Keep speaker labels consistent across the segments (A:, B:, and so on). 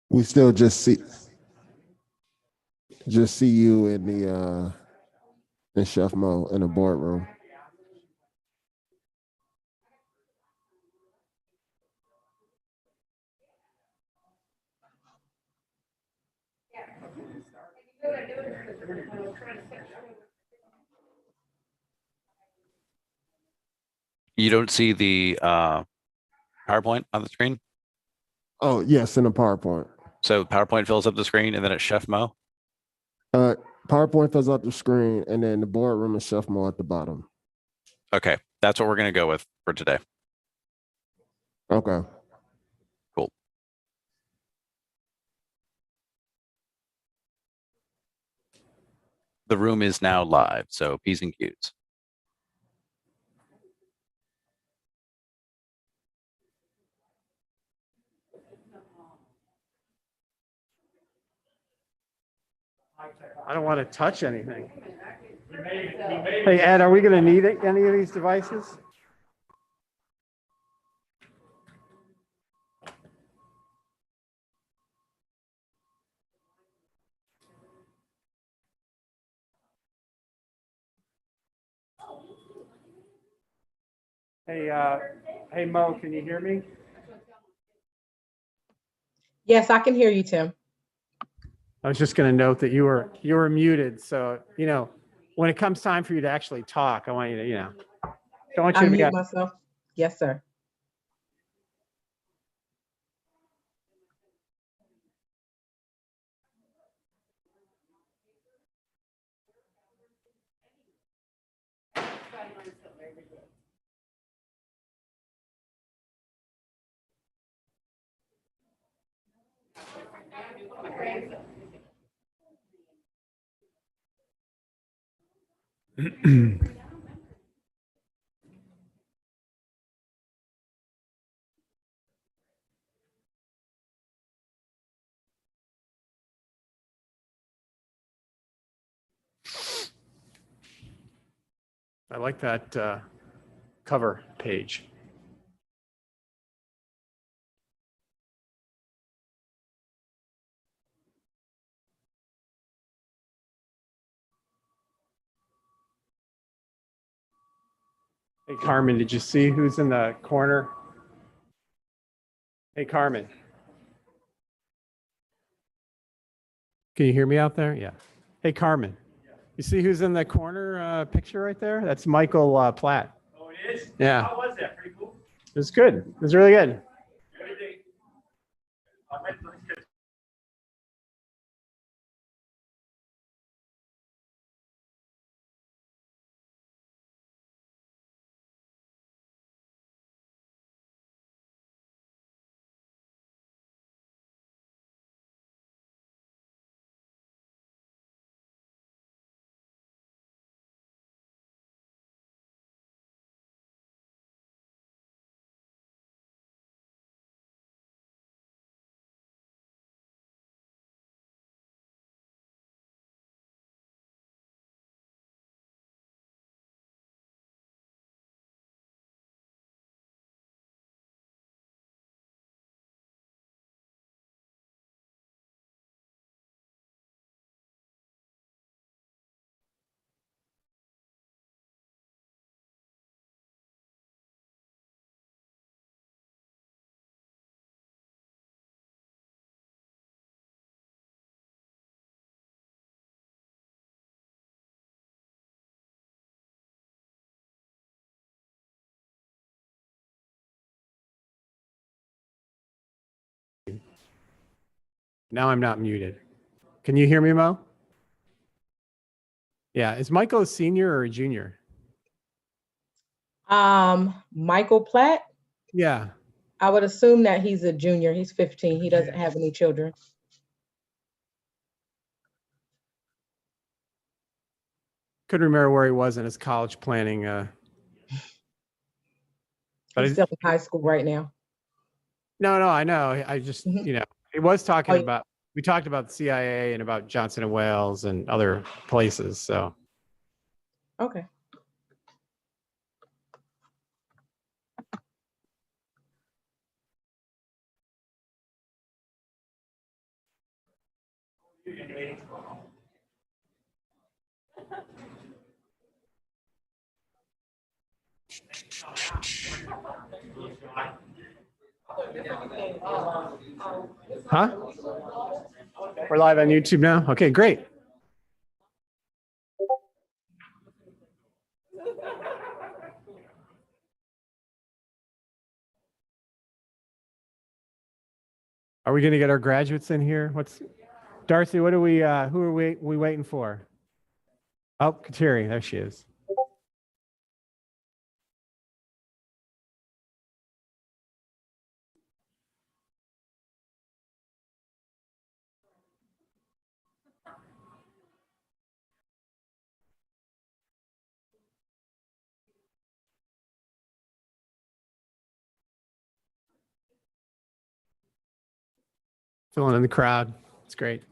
A: We still just see you in the in Chef Mo in the boardroom.
B: You don't see the PowerPoint on the screen?
A: Oh, yes, in the PowerPoint.
B: So PowerPoint fills up the screen and then it's Chef Mo?
A: PowerPoint fills up the screen, and then the boardroom is Chef Mo at the bottom.
B: Okay, that's what we're going to go with for today.
A: Okay.
B: Cool. The room is now live, so P's and Q's.
C: I don't want to touch anything. Hey, Ed, are we going to need any of these devices? Hey, Mo, can you hear me?
D: Yes, I can hear you, Tim.
C: I was just going to note that you were muted. So, when it comes time for you to actually talk, I want you to, don't want you
D: I
C: to be
D: mute myself. Yes, sir. I like that cover page. Hey, Carmen, did you see who's in the corner? Hey, Carmen. Can you hear me out there? Yeah. Hey, Carmen. You see who's in the corner picture right there? That's Michael Platt.
E: Oh, it is?
C: Yeah.
E: How was that? Pretty cool?
C: It was good. It was really good. Now I'm not muted. Can you hear me, Mo? Yeah. Is Michael a senior or a junior?
D: Michael Platt,
C: Yeah.
D: I would assume that he's a junior. He's 15. He doesn't have any children.
C: Couldn't remember where he was in his college planning. But
D: He's still in high school right now.
C: No, I know. I just,
D: Mhm.
C: he was talking
D: Oh, yeah.
C: about, we talked about the CIA and about Johnson and Wales and other places. So,
D: Okay.
C: Huh? We're live on YouTube now? Okay, great. Are we going to get our graduates in here? Darcy, what are we, who are we waiting for? Oh, Kateri, there she is. Filling in the crowd. It's great.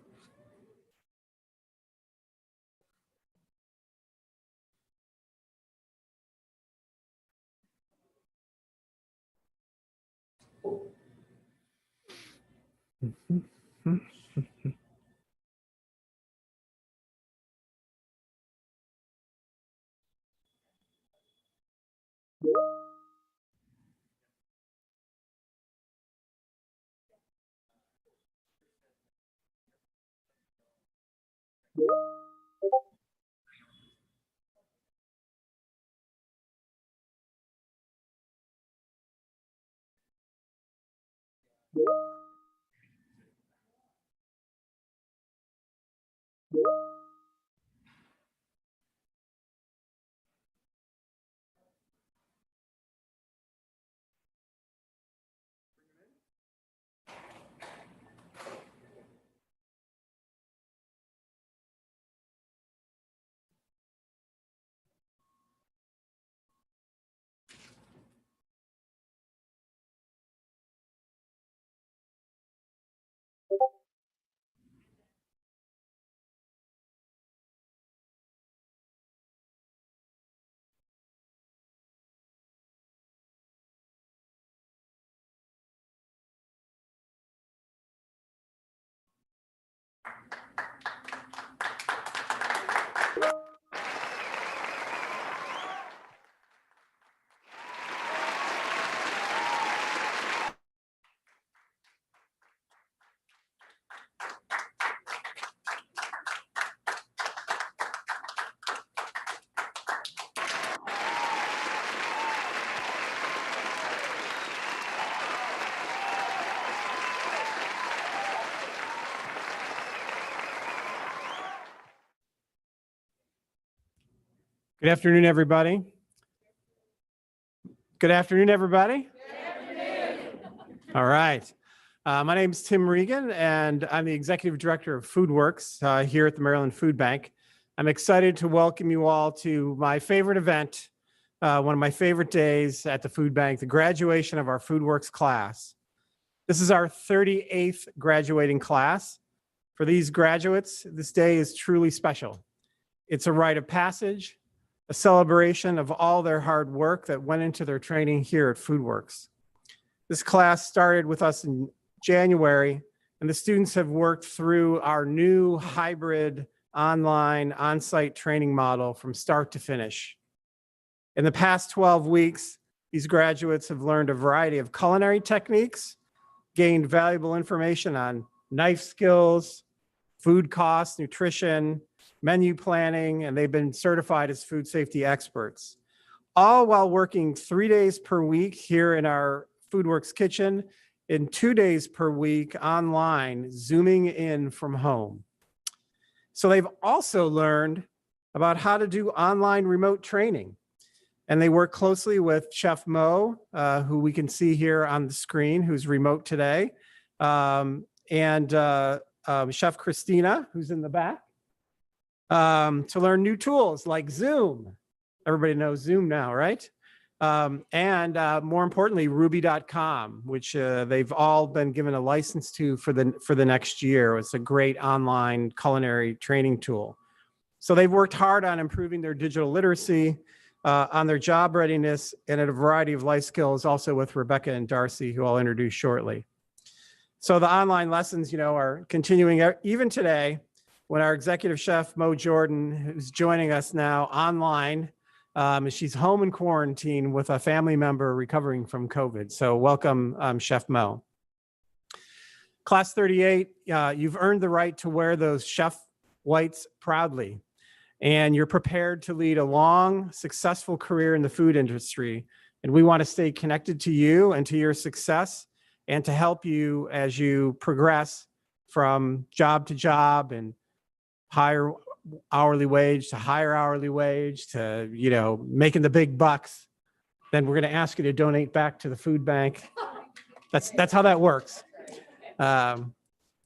C: Good afternoon, everybody. Good afternoon, everybody. Good afternoon. All right. My name is Tim Regan, and I'm the Executive Director of Foodworks here at the Maryland Food Bank. I'm excited to welcome you all to my favorite event, one of my favorite days at the Food Bank, the graduation of our Foodworks class. This is our 38th graduating class. For these graduates, this day is truly special. It's a rite of passage, a celebration of all their hard work that went into their training here at Foodworks. This class started with us in January, and the students have worked through our new hybrid online on-site training model from start to finish. In the past 12 weeks, these graduates have learned a variety of culinary techniques, gained valuable information on knife skills, food costs, nutrition, menu planning, and they've been certified as food safety experts, all while working 3 days per week here in our Foodworks kitchen and 2 days per week online, Zooming in from home. So they've also learned about how to do online remote training. And they work closely with Chef Mo, who we can see here on the screen, who's remote today, and Chef Christina, who's in the back, to learn new tools like Zoom. Everybody knows Zoom now, right? And more importantly, Ruby.com, which they've all been given a license to for the next year. It's a great online culinary training tool. So they've worked hard on improving their digital literacy, on their job readiness, and at a variety of life skills, also with Rebecca and Darcy, who I'll introduce shortly. So the online lessons, are continuing even today. when our executive chef, Mo Jordan, who's joining us now online. She's home in quarantine with a family member recovering from COVID. So welcome, Chef Mo. Class 38, you've earned the right to wear those chef whites proudly, and you're prepared to lead a long, successful career in the food industry. And we want to stay connected to you and to your success and to help you as you progress from job to job and higher hourly wage to higher hourly wage to, making the big bucks. Then we're going to ask you to donate back to the food bank. That's how that works. As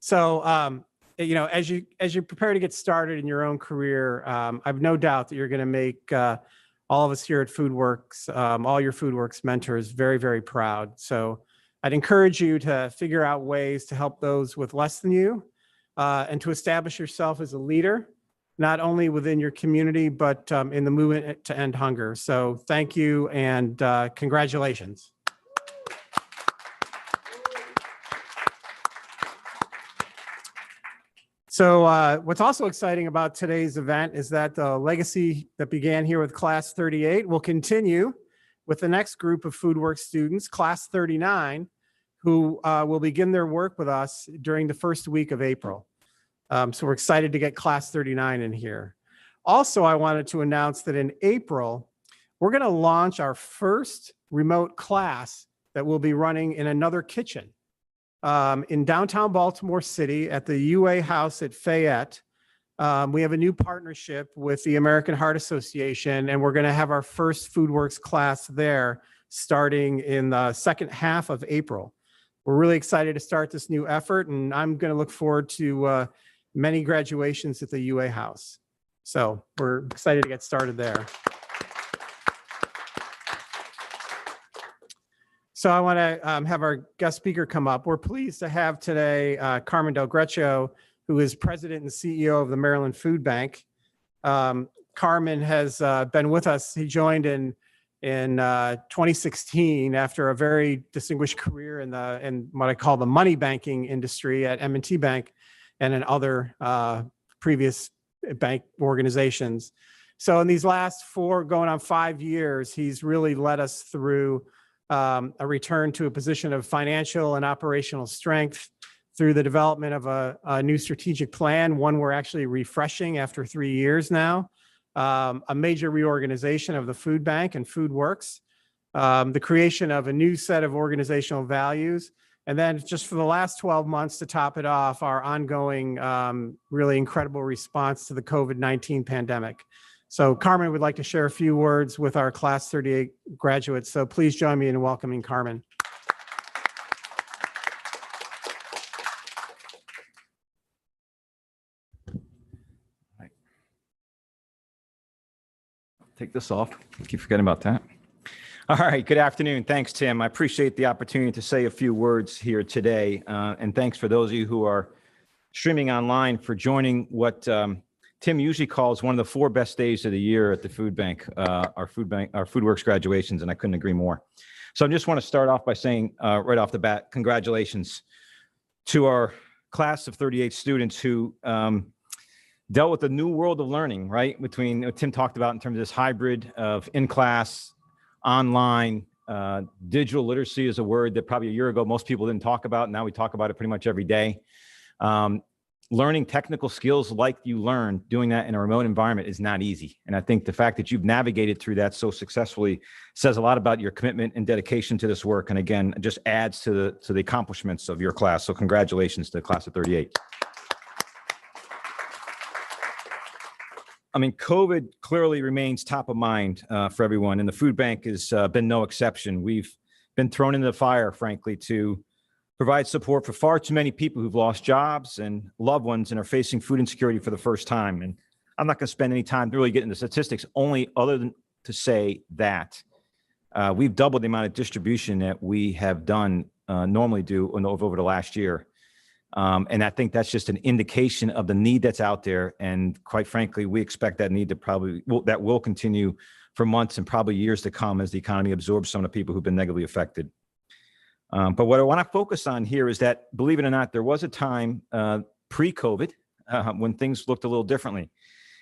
C: you prepare to get started in your own career, I've no doubt that you're going to make all of us here at Foodworks, all your Foodworks mentors, very, very proud. So I'd encourage you to figure out ways to help those with less than you, and to establish yourself as a leader, not only within your community, but in the movement to end hunger. So thank you and congratulations. So what's also exciting about today's event is that the legacy that began here with Class 38 will continue with the next group of Foodworks students, Class 39, who will begin their work with us during the first week of April. So we're excited to get Class 39 in here. Also, I wanted to announce that in April, we're going to launch our first remote class that will be running in another kitchen. In downtown Baltimore City at the UA House at Fayette. We have a new partnership with the American Heart Association, and we're going to have our first Foodworks class there starting in the second half of April. We're really excited to start this new effort, and I'm going to look forward to many graduations at the UA House. So we're excited to get started there. So I want to have our guest speaker come up. We're pleased to have today Carmen Del Greco, who is president and CEO of the Maryland Food Bank. Carmen has been with us. He joined in 2016 after a very distinguished career in what I call the money banking industry at M&T Bank and in other previous bank organizations. So in these last 4 going on 5 years, he's really led us through a return to a position of financial and operational strength through the development of a new strategic plan, one we're actually refreshing after 3 years now, a major reorganization of the food bank and Foodworks, the creation of a new set of organizational values, and then just for the last 12 months to top it off, our ongoing really incredible response to the COVID-19 pandemic. So Carmen would like to share a few words with our Class 38 graduates. So please join me in welcoming Carmen.
E: Take this off. Keep forgetting about that. All right. Good afternoon. Thanks, Tim. I appreciate the opportunity to say a few words here today. And thanks for those of you who are streaming online for joining what Tim usually calls one of the 4 best days of the year at the food bank, our Foodworks graduations, and I couldn't agree more. So I just want to start off by saying right off the bat, congratulations to our class of 38 students who dealt with the new world of learning, right? Between what Tim talked about in terms of this hybrid of in-class, online, digital literacy is a word that probably a year ago most people didn't talk about. Now we talk about it pretty much every day. Learning technical skills like you learn doing that in a remote environment is not easy. And I think the fact that you've navigated through that so successfully says a lot about your commitment and dedication to this work. And again, it just adds to the accomplishments of your class. So congratulations to the class of 38. I mean, COVID clearly remains top of mind for everyone, and the food bank has been no exception. We've been thrown into the fire, frankly, to provide support for far too many people who've lost jobs and loved ones and are facing food insecurity for the first time. And I'm not going to spend any time to really get into statistics, only other than to say that we've doubled the amount of distribution that we have done normally do over the last year. And I think that's just an indication of the need that's out there. And quite frankly, we expect that need to that will continue for months and probably years to come as the economy absorbs some of the people who've been negatively affected. But what I want to focus on here is that, believe it or not, there was a time pre-COVID when things looked a little differently.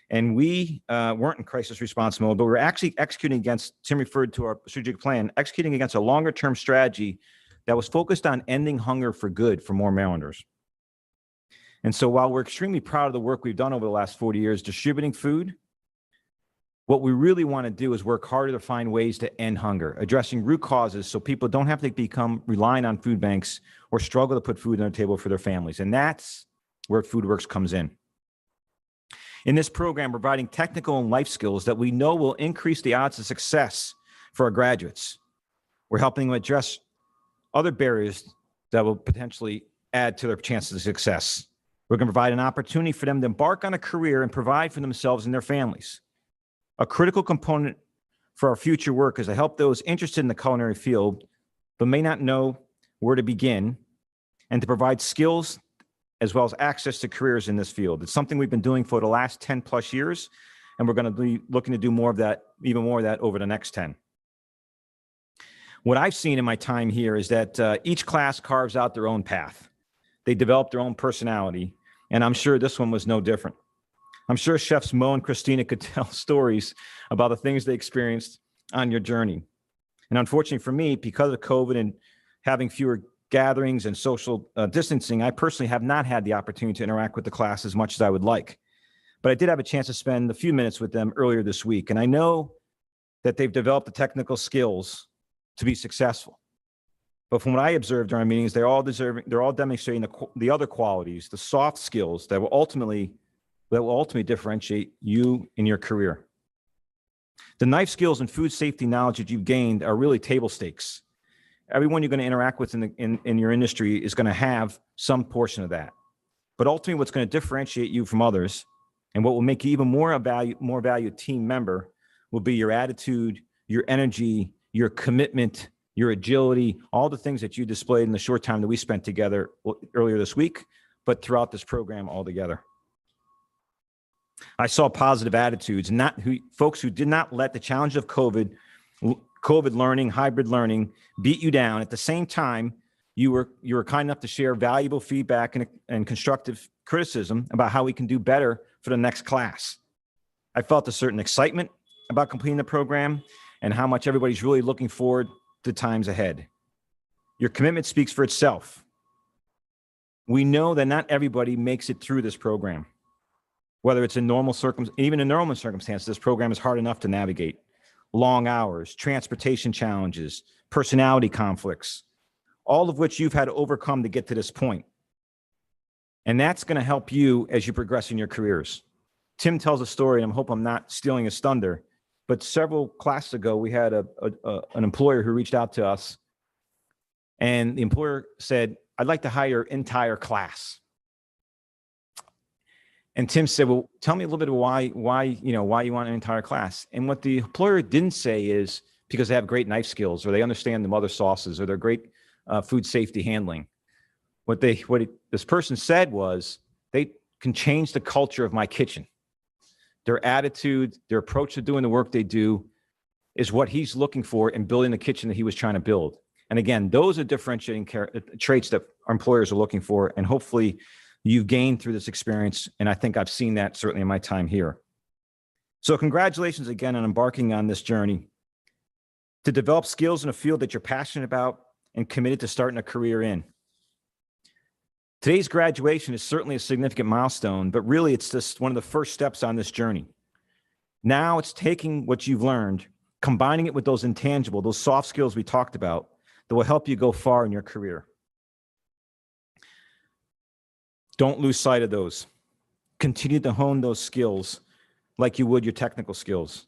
E: And we weren't in crisis response mode, but we were actually executing against, Tim referred to our strategic plan, executing against a longer term strategy that was focused on ending hunger for good for more Marylanders. And so while we're extremely proud of the work we've done over the last 40 years distributing food, what we really want to do is work harder to find ways to end hunger, addressing root causes so people don't have to become reliant on food banks or struggle to put food on the table for their families. And that's where Foodworks comes in. In this program, we're providing technical and life skills that we know will increase the odds of success for our graduates. We're helping them address other barriers that will potentially add to their chances of success. We're going to provide an opportunity for them to embark on a career and provide for themselves and their families. A critical component for our future work is to help those interested in the culinary field but may not know where to begin, and to provide skills as well as access to careers in this field. It's something we've been doing for the last 10 plus years, and we're going to be looking to do more of that, even more of that over the next 10. What I've seen in my time here is that each class carves out their own path. They develop their own personality, and I'm sure this one was no different. I'm sure Chefs Mo and Christina could tell stories about the things they experienced on your journey. And unfortunately for me, because of COVID and having fewer gatherings and social distancing, I personally have not had the opportunity to interact with the class as much as I would like. But I did have a chance to spend a few minutes with them earlier this week, and I know that they've developed the technical skills to be successful. But from what I observed during our meetings, they're all demonstrating the other qualities, the soft skills that will ultimately differentiate you in your career. The knife skills and food safety knowledge that you've gained are really table stakes. Everyone you're going to interact with in your industry is going to have some portion of that. But ultimately, what's going to differentiate you from others and what will make you even more valued team member will be your attitude, your energy, your commitment, your agility, all the things that you displayed in the short time that we spent together earlier this week, but throughout this program altogether. I saw positive attitudes, folks who did not let the challenge of COVID learning, hybrid learning, beat you down. At the same time, you were kind enough to share valuable feedback and constructive criticism about how we can do better for the next class. I felt a certain excitement about completing the program and how much everybody's really looking forward to times ahead. Your commitment speaks for itself. We know that not everybody makes it through this program. Whether it's in even in normal circumstances, this program is hard enough to navigate. Long hours, transportation challenges, personality conflicts, all of which you've had to overcome to get to this point. And that's going to help you as you progress in your careers. Tim tells a story, and I hope I'm not stealing his thunder, but several classes ago, we had an employer who reached out to us, and the employer said, "I'd like to hire an entire class." And Tim said, "Well, tell me a little bit of why you want an entire class." And what the employer didn't say is because they have great knife skills or they understand the mother sauces or they're great food safety handling. What this person said was they can change the culture of my kitchen. Their attitude, their approach to doing the work they do is what he's looking for in building the kitchen that he was trying to build. And again, those are differentiating traits that our employers are looking for, and hopefully you've gained through this experience, and I think I've seen that certainly in my time here. So congratulations again on embarking on this journey to develop skills in a field that you're passionate about and committed to starting a career in. Today's graduation is certainly a significant milestone, but really it's just one of the first steps on this journey. Now it's taking what you've learned, combining it with those intangible, those soft skills we talked about that will help you go far in your career. Don't lose sight of those. Continue to hone those skills like you would your technical skills.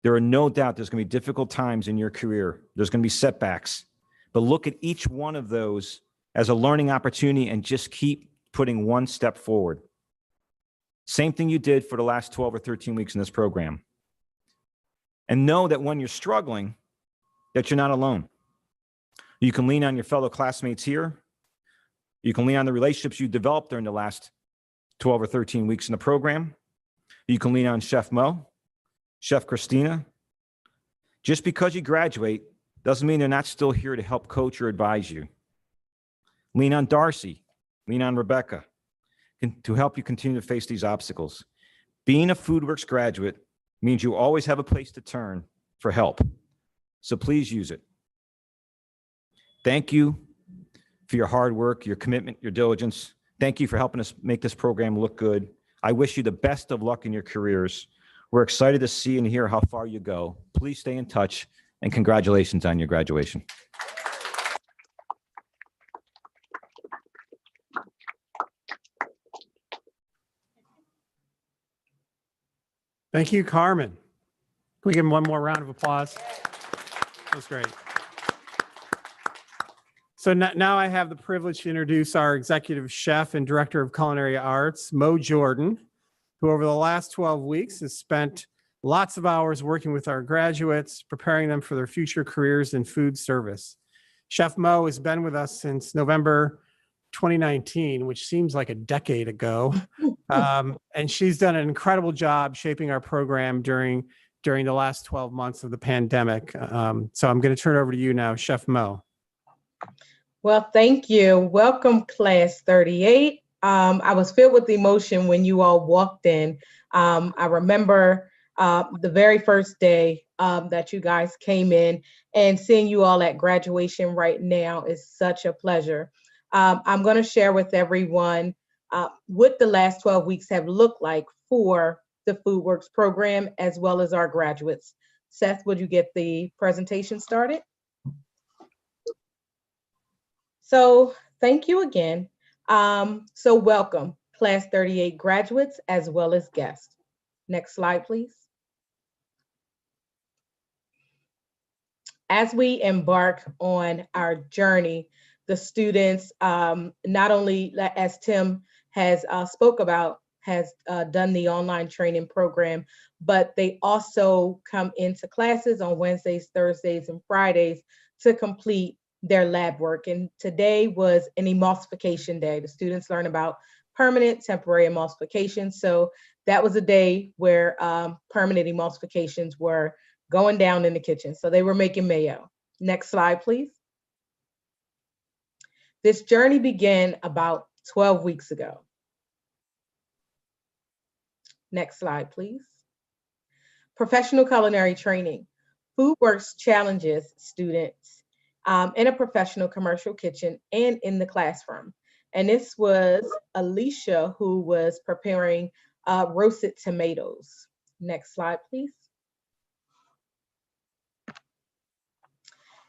E: There are no doubt there's going to be difficult times in your career. There's going to be setbacks, but look at each one of those as a learning opportunity and just keep putting one step forward. Same thing you did for the last 12 or 13 weeks in this program. And know that when you're struggling, that you're not alone. You can lean on your fellow classmates here. You can lean on the relationships you developed during the last 12 or 13 weeks in the program. You can lean on Chef Mo, Chef Christina. Just because you graduate doesn't mean they're not still here to help coach or advise you. Lean on Darcy, lean on Rebecca. to help you continue to face these obstacles. Being a Foodworks graduate means you always have a place to turn for help. So please use it. Thank you for your hard work, your commitment, your diligence. Thank you for helping us make this program look good. I wish you the best of luck in your careers. We're excited to see and hear how far you go. Please stay in touch, and congratulations on your graduation.
C: Thank you, Carmen. Can we give him one more round of applause? That was great. So now I have the privilege to introduce our executive chef and director of culinary arts, Mo Jordan, who over the last 12 weeks has spent lots of hours working with our graduates, preparing them for their future careers in food service. Chef Mo has been with us since November 2019, which seems like a decade ago. And she's done an incredible job shaping our program during the last 12 months of the pandemic. So I'm going to turn it over to you now, Chef Mo.
F: Well, thank you. Welcome, class 38. I was filled with emotion when you all walked in. I remember the very first day that you guys came in, and seeing you all at graduation right now is such a pleasure. I'm going to share with everyone what the last 12 weeks have looked like for the Foodworks program, as well as our graduates. Seth, would you get the presentation started? So thank you again. So welcome, class 38 graduates, as well as guests. Next slide, please. As we embark on our journey, the students, not only, as Tim has spoke about, has done the online training program, but they also come into classes on Wednesdays, Thursdays, and Fridays to complete their lab work. And today was an emulsification day. The students learn about permanent, temporary emulsification. So that was a day where permanent emulsifications were going down in the kitchen. So they were making mayo. Next slide, please. This journey began about 12 weeks ago. Next slide, please. Professional culinary training. Foodworks challenges students in a professional commercial kitchen and in the classroom. And this was Alicia, who was preparing roasted tomatoes. Next slide, please.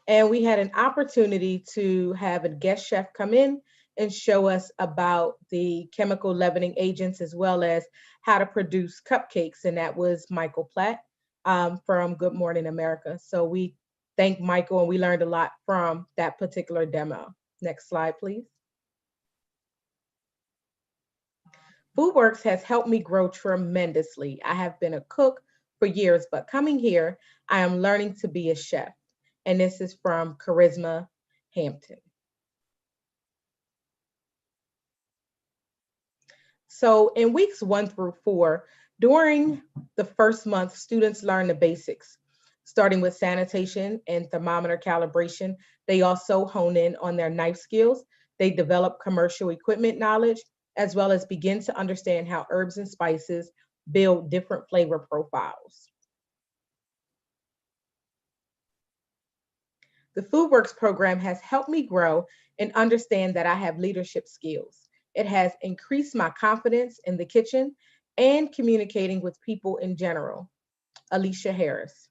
F: And we had an opportunity to have a guest chef come in and show us about the chemical leavening agents, as well as how to produce cupcakes. And that was Michael Platt from Good Morning America. So we thank Michael, and we learned a lot from that particular demo. Next slide, please. Foodworks has helped me grow tremendously. I have been a cook for years, but coming here, I am learning to be a chef. And this is from Charisma Hampton. So in weeks 1 through 4, during the first month, students learn the basics, starting with sanitation and thermometer calibration. They also hone in on their knife skills. They develop commercial equipment knowledge, as well as begin to understand how herbs and spices build different flavor profiles. The Foodworks program has helped me grow and understand that I have leadership skills. It has increased my confidence in the kitchen and communicating with people in general. Alicia Harris.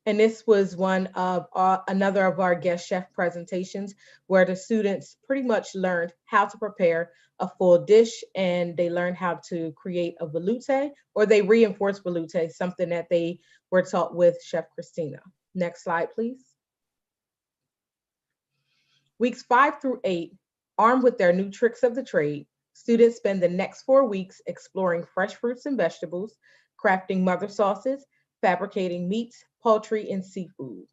F: And this was one of another of our guest chef presentations, where the students pretty much learned how to prepare a full dish, and they learned how to create a velouté, or they reinforced velouté, something that they were taught with Chef Christina. Next slide, please. Weeks 5 through 8, armed with their new tricks of the trade, students spend the next 4 weeks exploring fresh fruits and vegetables, crafting mother sauces, fabricating meats, poultry, and seafood.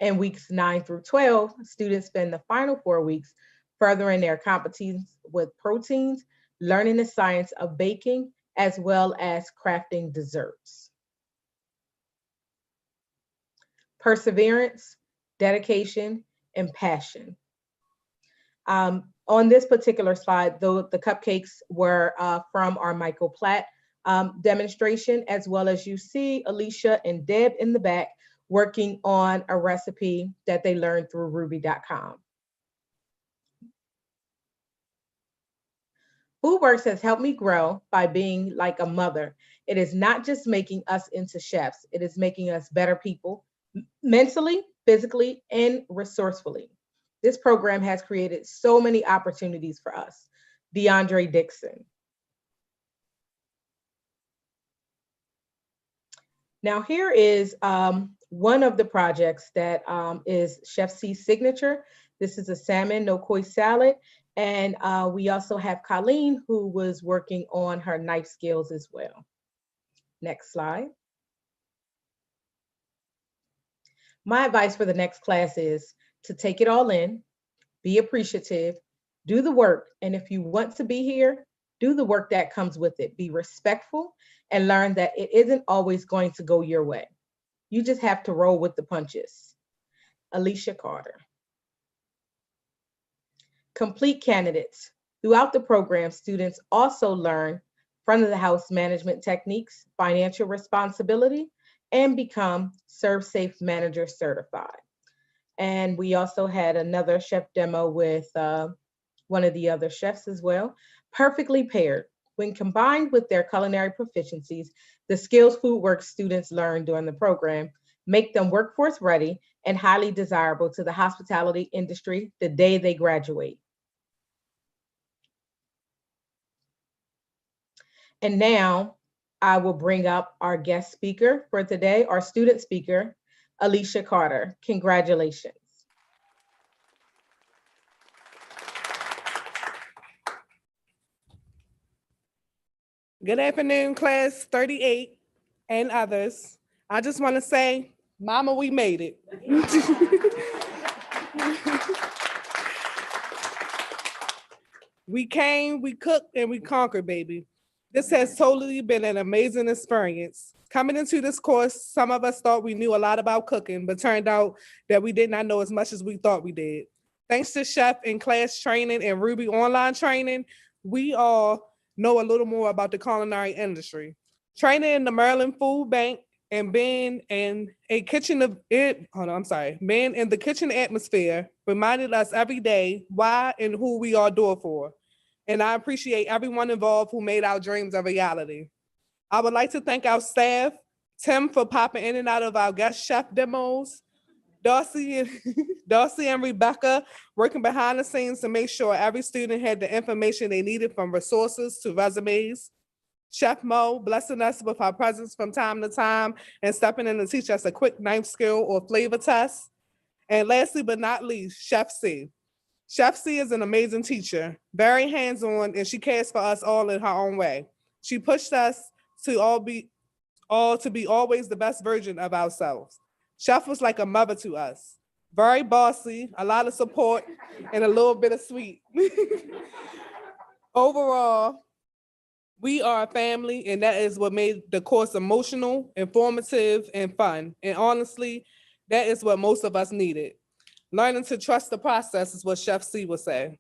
F: And weeks 9 through 12, students spend the final 4 weeks furthering their competence with proteins, learning the science of baking, as well as crafting desserts. Perseverance, dedication, and passion. On this particular slide, though, the cupcakes were from our Michael Platt demonstration, as well as you see Alicia and Deb in the back working on a recipe that they learned through ruby.com. Foodworks has helped me grow by being like a mother. It is not just making us into chefs, it is making us better people, mentally, physically, and resourcefully. This program has created so many opportunities for us. DeAndre Dixon. Now here is one of the projects that is Chef C's signature. This is a salmon no-koi salad. And we also have Colleen, who was working on her knife skills as well. Next slide. My advice for the next class is to take it all in, be appreciative, do the work. And if you want to be here, do the work that comes with it. Be respectful and learn that it isn't always going to go your way. You just have to roll with the punches. Alicia Carter. Complete candidates. Throughout the program, students also learn front of the house management techniques, financial responsibility, and become Serve Safe Manager certified. And we also had another chef demo with one of the other chefs as well. Perfectly paired. When combined with their culinary proficiencies, the skills Foodworks students learn during the program make them workforce ready and highly desirable to the hospitality industry the day they graduate. And now I will bring up our guest speaker for today, our student speaker, Alicia Carter. Congratulations.
G: Good afternoon, class 38 and others. I just want to say, Mama, we made it. We came, we cooked, and we conquered, baby. This has totally been an amazing experience. Coming into this course, some of us thought we knew a lot about cooking, but turned out that we did not know as much as we thought we did. Thanks to chef and class training and Ruby online training, we all know a little more about the culinary industry. Training in the Maryland Food Bank and being in the kitchen atmosphere reminded us every day why and who we are doing for. And I appreciate everyone involved who made our dreams a reality. I would like to thank our staff, Tim for popping in and out of our guest chef demos, Darcy and Rebecca working behind the scenes to make sure every student had the information they needed from resources to resumes, Chef Mo blessing us with our presence from time to time and stepping in to teach us a quick knife skill or flavor test. And lastly but not least, Chef C. Chef C is an amazing teacher, very hands-on, and she cares for us all in her own way. She pushed us to be always the best version of ourselves. Chef was like a mother to us, very bossy, a lot of support, and a little bit of sweet. Overall, we are a family, and that is what made the course emotional, informative, and fun. And honestly, that is what most of us needed. Learning to trust the process is what Chef C would say.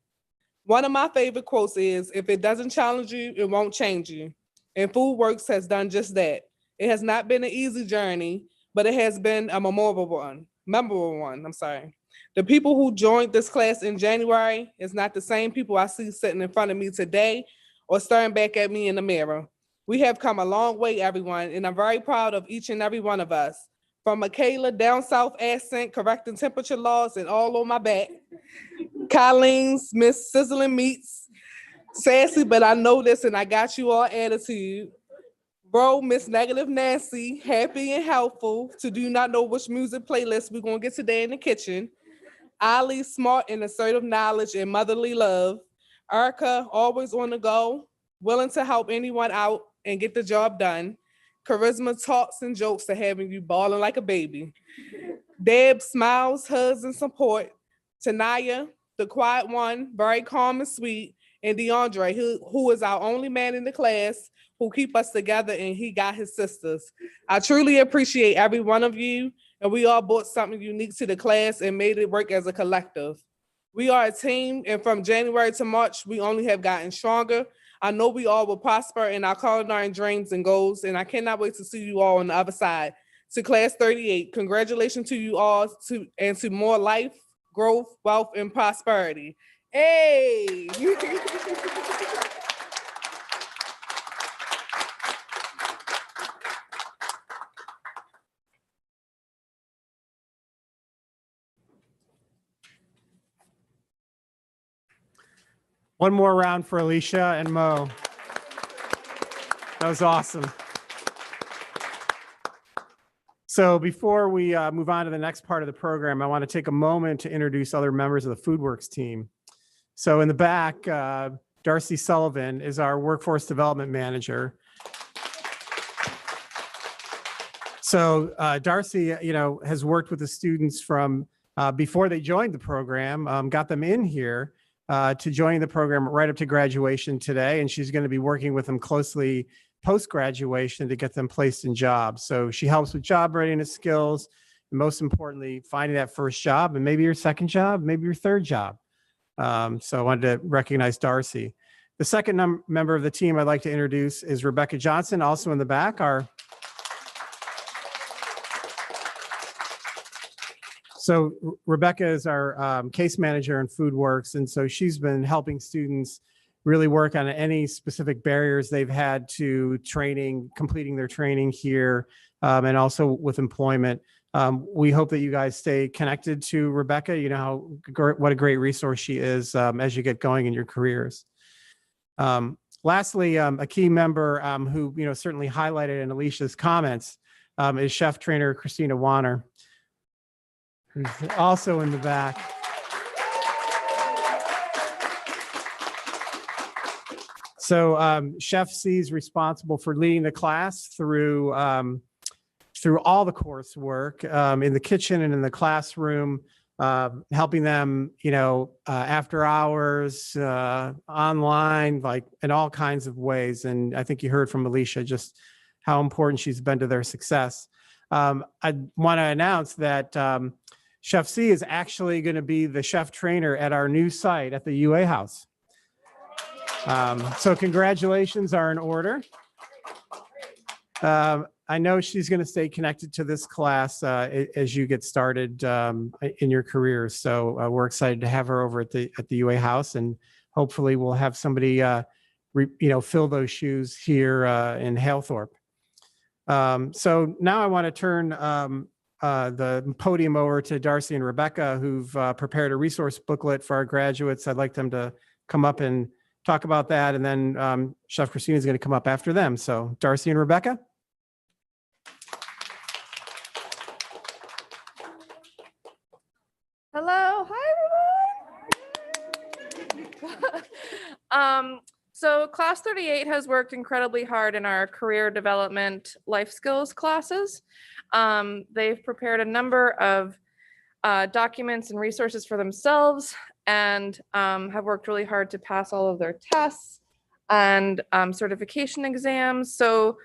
G: One of my favorite quotes is, if it doesn't challenge you, it won't change you. And Foodworks has done just that. It has not been an easy journey, but it has been a memorable one. The people who joined this class in January is not the same people I see sitting in front of me today or staring back at me in the mirror. We have come a long way, everyone, and I'm very proud of each and every one of us. From Michaela, down south accent, correcting temperature laws and all on my back. Colleen's Miss Sizzling Meats, sassy, but I know this and I got you all attitude. Bro, Miss Negative Nancy, happy and helpful to do not know which music playlist we're gonna get today in the kitchen. Ali, smart and assertive knowledge and motherly love. Erica, always on the go, willing to help anyone out and get the job done. Charisma, talks, and jokes to having you balling like a baby. Deb, smiles, hugs, and support. Tanaya, the quiet one, very calm and sweet. And DeAndre, who is our only man in the class, who keep us together, and he got his sisters. I truly appreciate every one of you, and we all brought something unique to the class and made it work as a collective. We are a team, and from January to March, we only have gotten stronger. I know we all will prosper in our culinary dreams and goals, and I cannot wait to see you all on the other side. To class 38, congratulations to you all and to more life, growth, wealth, and prosperity. Hey!
C: One more round for Alicia and Mo. That was awesome. So before we move on to the next part of the program, I want to take a moment to introduce other members of the Foodworks team. So in the back, Darcy Sullivan is our workforce development manager. So Darcy, has worked with the students from before they joined the program, got them in here to join the program right up to graduation today. And she's going to be working with them closely post-graduation to get them placed in jobs. So she helps with job readiness skills, and most importantly, finding that first job and maybe your second job, maybe your third job. So I wanted to recognize Darcy. The second member of the team I'd like to introduce is Rebecca Johnson, also in the back. So Rebecca is our case manager in Foodworks, and so she's been helping students really work on any specific barriers they've had to training, completing their training here, and also with employment. We hope that you guys stay connected to Rebecca. You know what a great resource she is as you get going in your careers. Lastly, a key member who certainly highlighted in Alicia's comments is chef trainer Christina Waner, who's also in the back. So Chef C is responsible for leading the class through all the coursework in the kitchen and in the classroom, helping them, after hours, online, like in all kinds of ways. And I think you heard from Alicia just how important she's been to their success. I want to announce that Chef C is actually going to be the chef trainer at our new site at the UA House. So congratulations are in order. I know she's going to stay connected to this class as you get started in your career. So we're excited to have her over at the UA House, and hopefully we'll have somebody fill those shoes here in Halethorpe. So now I want to turn the podium over to Darcy and Rebecca, who've prepared a resource booklet for our graduates. I'd like them to come up and talk about that, and then Chef Christina is going to come up after them. So Darcy and Rebecca.
H: Hello, hi everyone. So class 38 has worked incredibly hard in our career development life skills classes. They've prepared a number of documents and resources for themselves, and have worked really hard to pass all of their tests and certification exams. So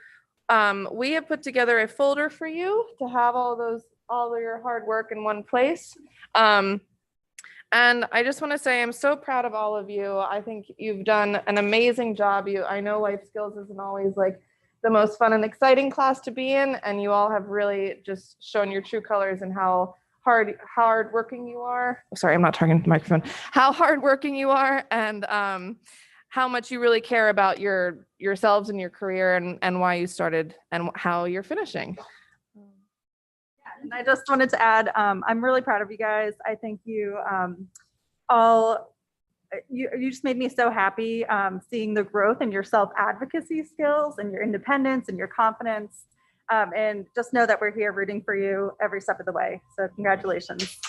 H: we have put together a folder for you to have all of your hard work in one place. And I just want to say I'm so proud of all of you. I think you've done an amazing job. I know life skills isn't always like the most fun and exciting class to be in, and you all have really just shown your true colors and how hard working you are. Sorry, I'm not talking to the microphone. How hard working you are, and how much you really care about yourselves and your career, and why you started and how you're finishing.
I: And I just wanted to add, I'm really proud of you guys. I think you you just made me so happy seeing the growth in your self-advocacy skills and your independence and your confidence. And just know that we're here rooting for you every step of the way. So congratulations.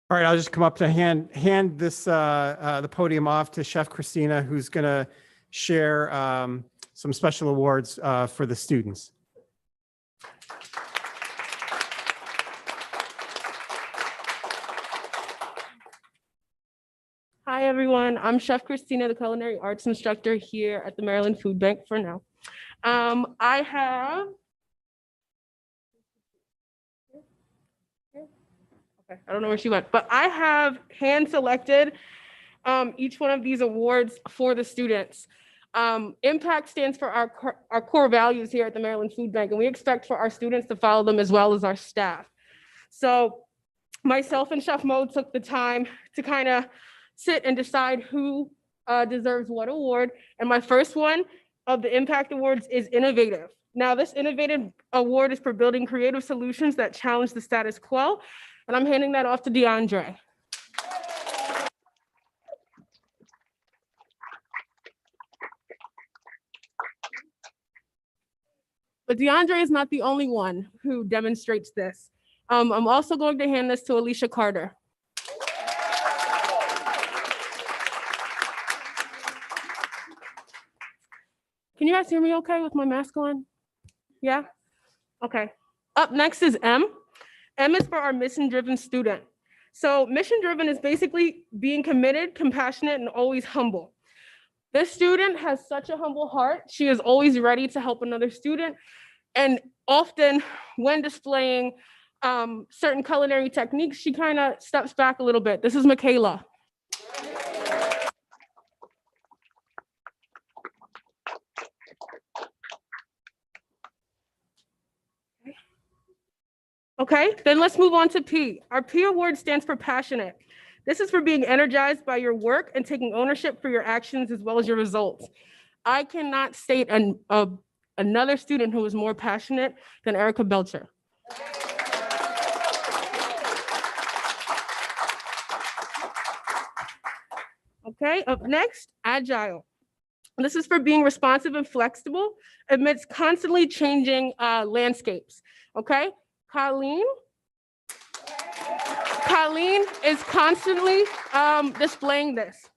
C: All right, I'll just come up to hand this the podium off to Chef Christina, who's going to share some special awards for the students.
J: Hi, everyone. I'm Chef Christina, the culinary arts instructor here at the Maryland Food Bank for now. I have, okay, I don't know where she went, but I have hand selected each one of these awards for the students. Impact stands for our core values here at the Maryland Food Bank, and we expect for our students to follow them as well as our staff. So myself and Chef Mo took the time to kind of sit and decide who deserves what award. And my first one of the Impact Awards is Innovative. Now, this Innovative Award is for building creative solutions that challenge the status quo. And I'm handing that off to DeAndre. But DeAndre is not the only one who demonstrates this. I'm also going to hand this to Alicia Carter. Can you guys hear me okay with my mask on? Yeah? Okay. Up next is M. M is for our mission-driven student. So mission-driven is basically being committed, compassionate, and always humble. This student has such a humble heart. She is always ready to help another student. And often when displaying certain culinary techniques, she kind of steps back a little bit. This is Michaela. Okay, then let's move on to P. Our P award stands for passionate. This is for being energized by your work and taking ownership for your actions as well as your results. I cannot state another student who is more passionate than Erica Belcher. Okay, up next, Agile. This is for being responsive and flexible amidst constantly changing landscapes, okay? Colleen is constantly displaying this.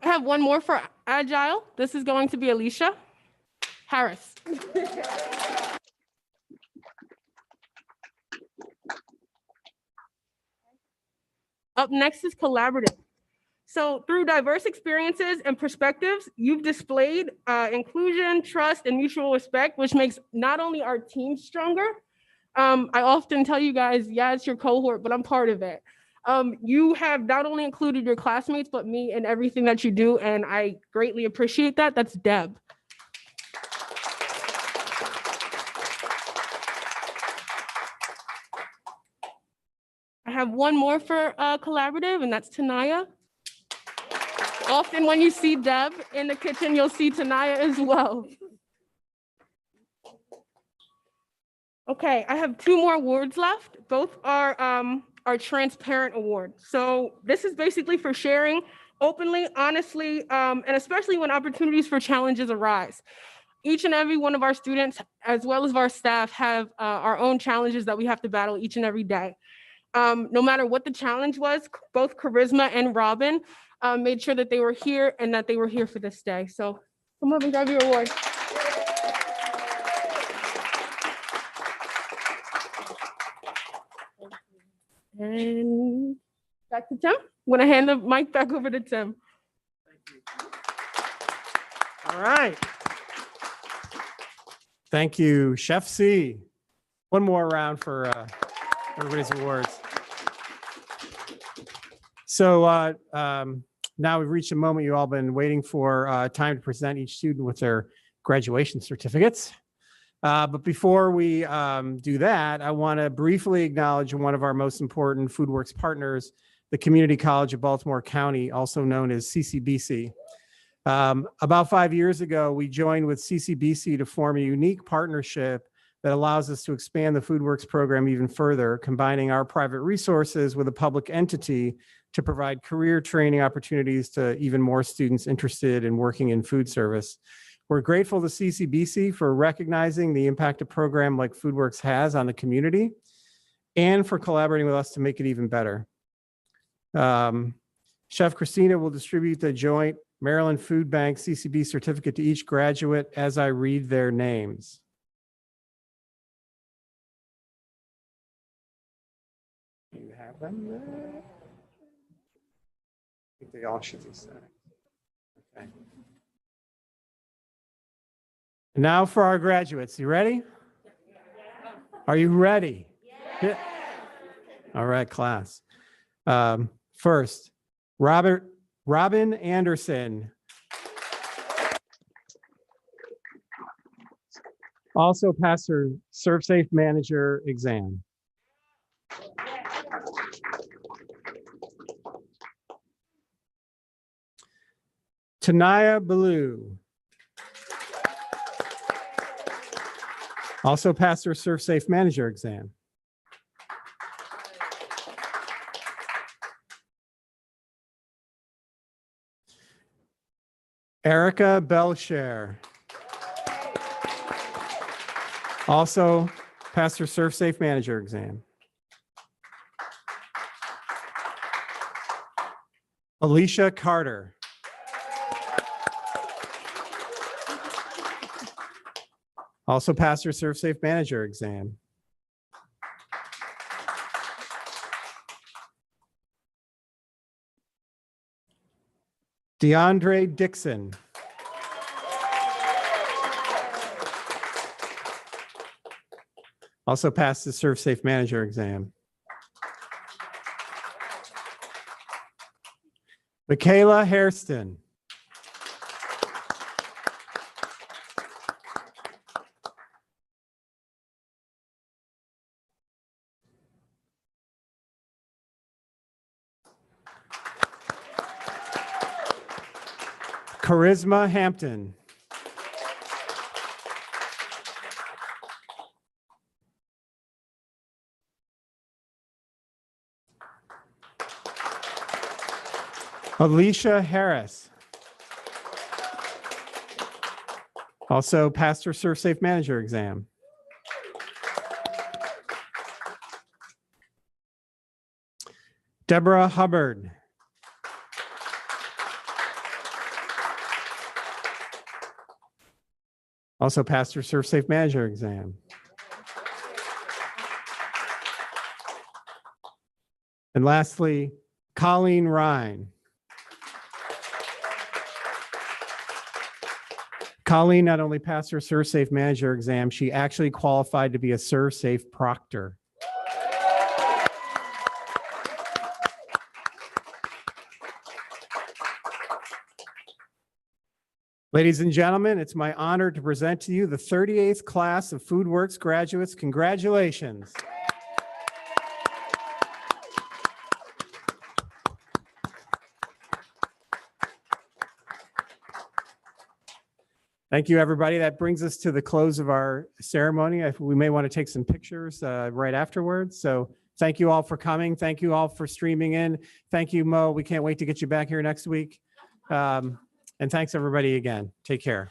J: I have one more for Agile. This is going to be Alicia Harris. Up next is Collaborative. So through diverse experiences and perspectives, you've displayed inclusion, trust, and mutual respect, which makes not only our team stronger. I often tell you guys, yeah, it's your cohort, but I'm part of it. You have not only included your classmates, but me in everything that you do, and I greatly appreciate that. That's Deb. I have one more for Collaborative, and that's Tanaya. Often when you see Deb in the kitchen, you'll see Tanaya as well. Okay, I have two more awards left. Both are our transparent award. So this is basically for sharing openly, honestly, and especially when opportunities for challenges arise. Each and every one of our students, as well as our staff, have our own challenges that we have to battle each and every day. No matter what the challenge was, both Charisma and Robin made sure that they were here and that they were here for this day. So come up and grab your award. And back to Tim. I'm gonna hand the mic back over to Tim.
C: All right. Thank you, Chef C. One more round for everybody's awards. So now we've reached a moment you've all been waiting for, time to present each student with their graduation certificates. But before we do that, I want to briefly acknowledge one of our most important Foodworks partners, the Community College of Baltimore County, also known as CCBC. About 5 years ago, we joined with CCBC to form a unique partnership that allows us to expand the Foodworks program even further, combining our private resources with a public entity to provide career training opportunities to even more students interested in working in food service.
D: We're grateful to CCBC for recognizing the impact a program like Foodworks has on the community and for collaborating with us to make it even better. Chef Christina will distribute the joint Maryland Food Bank CCB certificate to each graduate as I read their names. You have them there? I think they all should be set. Okay. And now for our graduates. You ready? Are you ready? Yes. All right, class. First, Robin Anderson. Also passed her ServSafe Manager exam. Tanaya Ballou. Also passed her ServSafe Manager exam. Erica Belshare. Also passed her ServSafe Manager exam. Alicia Carter. Also passed her ServSafe Manager exam. DeAndre Dixon. Also passed the ServSafe Manager exam. Michaela Hairston. Charisma Hampton. Alicia Harris. Also passed her ServSafe Manager exam. Deborah Hubbard. Also passed her ServSafe Manager exam. And lastly, Colleen Ryan. Colleen not only passed her ServSafe Manager exam, she actually qualified to be a ServSafe Proctor. Ladies and gentlemen, it's my honor to present to you the 38th class of Foodworks graduates. Congratulations. Thank you, everybody. That brings us to the close of our ceremony. We may want to take some pictures right afterwards. So thank you all for coming. Thank you all for streaming in. Thank you, Mo. We can't wait to get you back here next week. And thanks, everybody, again. Take care.